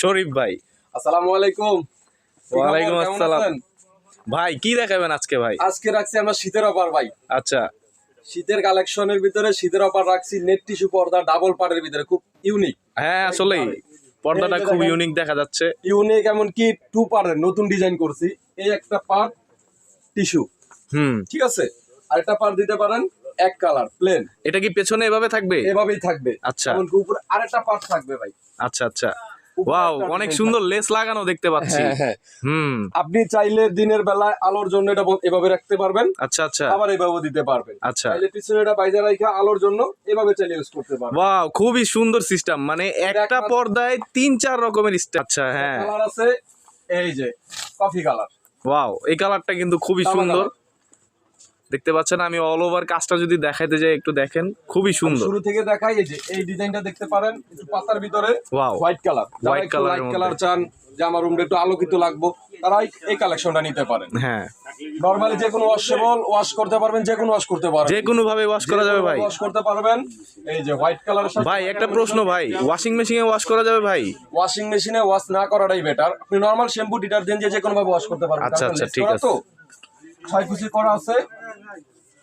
শরীফ ভাই। আসসালামু আলাইকুম। ওয়ালাইকুম আসসালাম। ভাই কি দেখাবেন আজকে ভাই? আজকে রাখছি আমরা শীতের অফার ভাই। আচ্ছা, শীতের কালেকশনের ভিতরে শীতের অফার রাখছি নেট টিস্যু পর্দা ডাবল পার্টের ভিতরে, খুব ইউনিক। হ্যাঁ আসলেই পর্দাটা খুব ইউনিক দেখা যাচ্ছে। ইউনিক এমন কি টু পার্টের নতুন ডিজাইন করছি। এই একটা পার্ট টিস্যু, ঠিক আছে, আরেকটা পার্ট দিতে পারেন এক কালার প্লেন। এটা কি পেছনে এভাবে থাকবে? এভাবেই থাকবে। আচ্ছা, এমন কি উপরে আরেকটা পার্ট থাকবে ভাই। আচ্ছা আচ্ছা, ওয়াও, অনেক সুন্দর লেস লাগানো দেখতে পাচ্ছি। হ্যাঁ, আপনি চাইলে দিনের বেলায় আলোর জন্য এটা এভাবে রাখতে পারবেন। আচ্ছা আচ্ছা, আবার এভাবে দিতে পারবেন। আচ্ছা, চাইলে পিছনে এটা বাইরে রাখা আলোর জন্য এভাবে চাইলে ইউজ করতে পারবেন। ওয়াও, খুবই সুন্দর সিস্টেম, মানে একটা পর্দায় 3-4 রকমের স্টাইল। আচ্ছা, হ্যাঁ, কালার আছে, এই যে কফি কালার। ওয়াও, এই কালারটা কিন্তু খুবই সুন্দর দেখতে পাচ্ছেন। আমি অল ওভার কাজটা যদি দেখাইতে যাই একটু দেখেন, খুবই সুন্দর। শুরু থেকে দেখাই, এই যে এই ডিজাইনটা দেখতে পারেন, একটু পাতার ভিতরে হোয়াইট কালার। হোয়াইট কালার চান যে আমার রুমটা একটু আলোকিত লাগবো, তারা এই কালেকশনটা নিতে পারেন। হ্যাঁ, নরমালি যে কোনো ওয়াশেবল ওয়াশ করতে পারবেন, যে কোনো ওয়াশ করতে পারবেন, যে কোনো ভাবে ওয়াশ করা যাবে ভাই, ওয়াশ করতে পারবেন। এই যে হোয়াইট কালারের সাথে ভাই একটা প্রশ্ন ভাই, ওয়াশিং মেশিনে ওয়াশ করা যাবে ভাই? ওয়াশিং মেশিনে ওয়াশ না করাটাই বেটার। আপনি নরমাল শ্যাম্পু ডিটারজেন্ট দিয়ে যে কোনো ভাবে ওয়াশ করতে পারবেন। আচ্ছা আচ্ছা, ঠিক আছে। তো 6 কুচি করা আছে।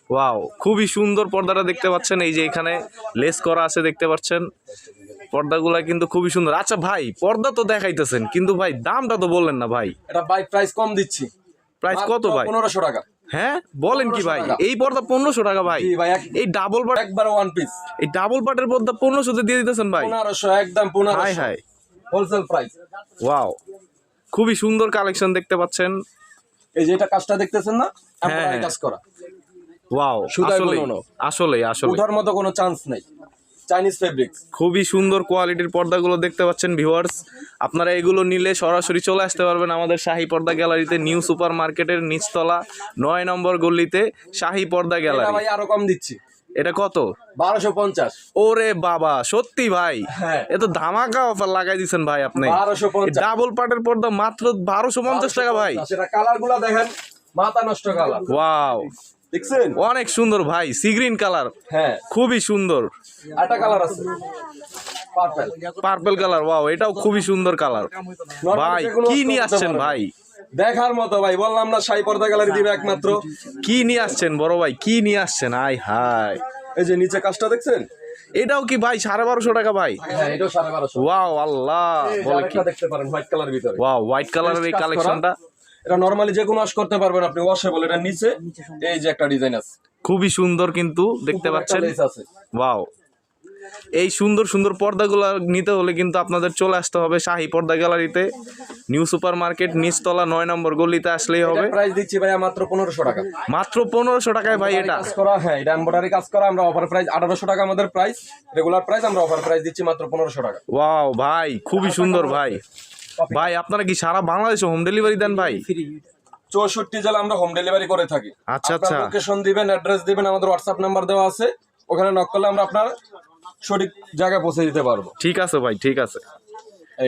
ওয়াও, খুবই সুন্দর পর্দাটা দেখতে পাচ্ছেন। এই যে এখানে লেস করা আছে দেখতে পাচ্ছেন, পর্দাগুলা কিন্তু খুবই সুন্দর। আচ্ছা ভাই, পর্দা তো দেখাইতেছেন কিন্তু ভাই দামটা তো বললেন না ভাই। এটা ভাই প্রাইস কম দিচ্ছি। প্রাইস কত ভাই? 1500 টাকা। হ্যাঁ বলেন কি ভাই, এই পর্দা 1500 টাকা ভাই? এই ডাবল পার্ট একবার ওয়ান পিস, এই ডাবল পার্টের পর্দা 1500 তে দিয়ে দিতেছেন ভাই? 1500, একদম 1500। High high, wholesale price. Wow, খুবই সুন্দর কালেকশন দেখতে পাচ্ছেন। এই যে এটা কাজটা দেখতেছেন না, হ্যাঁ, এমব্রয়ডারি কাজ করা। ওয়াও, আসলে ওঠার মতো কোনো চান্স নাই। চাইনিজ ফেব্রিক্স, খুবই সুন্দর কোয়ালিটির পর্দাগুলো দেখতে পাচ্ছেন ভিউয়ার্স। আপনারা এগুলো নিলে সরাসরি চলে আসতে পারবেন আমাদের শাহী পর্দা গ্যালারিতে, নিউ সুপার মার্কেটের নিচতলা 9 নম্বর গলিতে শাহী পর্দা গ্যালারি। ভাই আরো কম দিচ্ছি। এটা কত? 1250। ওরে বাবা, সত্যি ভাই? হ্যাঁ, এ তো ধামাকা অফার লাগাই দিচ্ছেন ভাই আপনি। 1250 ডাবল পার্টের পর্দা মাত্র 1250 টাকা ভাই। সেটা কালারগুলো দেখেন, মাথা নষ্ট কালার। ওয়াও, দেখছেন অনেক সুন্দর ভাই, সি গ্রিন কালার। হ্যাঁ, খুবই সুন্দর। আটা কালার আছে, পার্পল, পার্পল কালার। ওয়াও, এটাও খুবই সুন্দর কালার। ভাই কি নিয়ে আসছেন ভাই? দেখার মতো ভাই, বললাম না শাহী পর্দা গ্যালারি দিবে একমাত্র। কি নিয়ে আসছেন বড় ভাই, কি নিয়ে আসছেন? আই হাই, এই যে নিচে কাজটা দেখছেন, এটাও কি ভাই 1250 টাকা ভাই? হ্যাঁ, এটাও 1250। ওয়াও, আল্লাহ, বলে কি দেখতে পারেন হোয়াইট কালার ভিতরে। ওয়াও, হোয়াইট কালারের এই কালেকশনটা, এটা নরমালি যে কোনো ওয়াশ করতে পারবেন আপনি, ওয়াশেবল। এটা নিচে এই যে একটা ডিজাইন আছে, খুবই সুন্দর কিন্তু দেখতে পাচ্ছেন। ওয়াও, এই সুন্দর সুন্দর পর্দাগুলো নিতে হলে কিন্তু আপনাদের চলে আসতে হবে শাহী পর্দা গ্যালারিতে, নিউ সুপার মার্কেট নিচতলা 9 নম্বর গলিতে আসলেই হবে। প্রাইস দিচ্ছি ভাই মাত্র 1500 টাকা। মাত্র 1500 টাকায় ভাই এটা কাজ করা। হ্যাঁ, এটা এমব্রয়ডারি কাজ করা। আমরা অফার প্রাইস 1800 টাকা আমাদের প্রাইস, রেগুলার প্রাইস। আমরা অফার প্রাইস দিচ্ছি মাত্র 1500 টাকা। ওয়াও ভাই, খুবই সুন্দর ভাই। ভাই আপনারা কি সারা বাংলাদেশে হোম ডেলিভারি দেন ভাই? 64 জেলা আমরা হোম ডেলিভারি করে থাকি। আচ্ছা আচ্ছা, লোকেশন দিবেন, অ্যাড্রেস দিবেন, আমাদের হোয়াটসঅ্যাপ নাম্বার দেওয়া আছে, ওখানে নক করলে আমরা আপনার সঠিক জায়গায় পৌঁছে দিতে পারবো। ঠিক আছে ভাই, ঠিক আছে।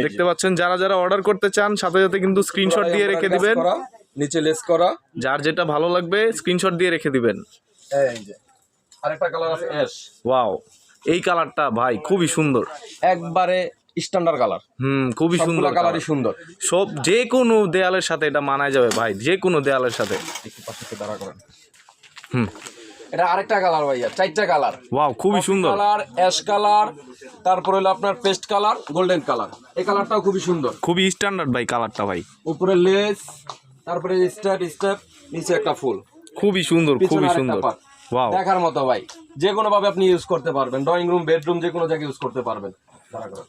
দেখতে পাচ্ছেন যারা যারা অর্ডার করতে চান সাথে সাথে কিন্তু স্ক্রিনশট দিয়ে রেখে দিবেন। নিচে লেস করা, যার যেটা ভালো লাগবে স্ক্রিনশট দিয়ে রেখে দিবেন। এই যে আরেকটা কালার আছে অ্যাশ। ওয়াও, এই কালারটা ভাই খুবই সুন্দর, একবারে স্ট্যান্ডার্ড কালার। খুবই সুন্দর কালারই সুন্দর। সব যে কোনো দেয়ালের সাথে এটা মানায় যাবে ভাই, যে কোনো দেয়ালের সাথে। একটু পাশে দাঁড়া করেন। এটা আরেকটা কালার ভাইয়া, 4টা কালার। ওয়াও, খুবই সুন্দর কালার, অ্যাশ কালার, তারপর হলো আপনার পেস্ট কালার, গোল্ডেন কালার। এই কালারটাও খুবই সুন্দর, খুবই স্ট্যান্ডার্ড ভাই কালারটা ভাই। উপরে লেস, তারপরে স্টেপ, নিচে একটা ফুল। খুবই সুন্দর, খুবই সুন্দর। ওয়াও, দেখার মতো ভাই, যে কোনো ভাবে আপনি ইউজ করতে পারবেন, ড্রয়িং রুম, বেডরুম, যে কোনো জায়গায় ইউজ করতে পারবেন। দাঁড়া করেন।